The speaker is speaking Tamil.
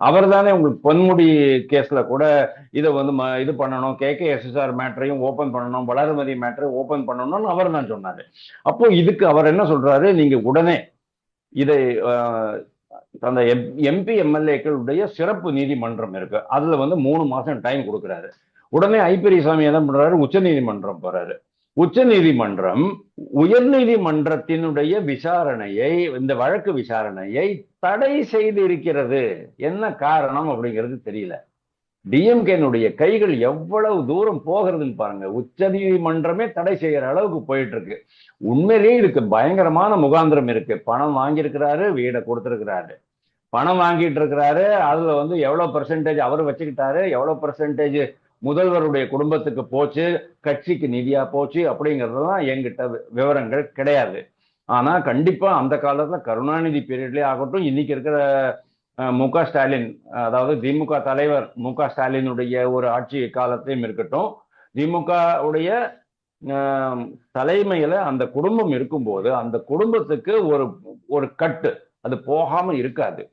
அவர் தானே உங்களுக்கு பொன்முடி கேஸ்ல கூட இதை வந்து இது பண்ணணும், KKSSR மேட்டரையும் ஓபன் பண்ணணும், வளர்மதி மேட்டரையும் ஓபன் பண்ணணும்னு அவர் தான் சொன்னாரு. அப்போ இதுக்கு அவர் என்ன சொல்றாரு, நீங்க உடனே இதை அந்த MP MLAக்களுடைய சிறப்பு நீதிமன்றம் இருக்கு, அதுல வந்து 3 மாசம் டைம் கொடுக்குறாரு. உடனே பெரியசாமி என்ன பண்றாரு, உச்ச நீதிமன்றம் போறாரு. உச்ச நீதிமன்றம் உயர் நீதிமன்றத்தினுடைய விசாரணையை, இந்த வழக்கு விசாரணையை தடை செய்து இருக்கிறது. என்ன காரணம் அப்படிங்கிறது தெரியல. டிஎம்கேனுடைய கைகள் எவ்வளவு தூரம் போகிறதுன்னு பாருங்க. உச்ச நீதிமன்றமே தடை செய்யற அளவுக்கு போயிட்டு இருக்கு. உண்மையிலேயே இதுக்கு பயங்கரமான முகாந்திரம் இருக்கு. பணம் வாங்கியிருக்கிறாரு, வீடை கொடுத்திருக்கிறாரு, பணம் வாங்கிட்டு இருக்கிறாரு. அதுல வந்து எவ்வளவு பெர்சன்டேஜ் அவர் வச்சுக்கிட்டாரு, எவ்வளவு பெர்சன்டேஜ் முதல்வருடைய குடும்பத்துக்கு போச்சு, கட்சிக்கு நிதியா போச்சு அப்படிங்கறதுலாம் என்கிட்ட விவரங்கள் கிடையாது. ஆனா கண்டிப்பா அந்த காலத்துல கருணாநிதி பீரியட்லயே ஆகட்டும், இன்னைக்கு இருக்கிற மு.க. ஸ்டாலின், அதாவது திமுக தலைவர் மு.க. ஸ்டாலினுடைய ஒரு ஆட்சி காலத்தையும் இருக்கட்டும், திமுக உடைய தலைமையில அந்த குடும்பம் இருக்கும்போது அந்த குடும்பத்துக்கு ஒரு ஒரு கட்டு அது போகாம இருக்காது.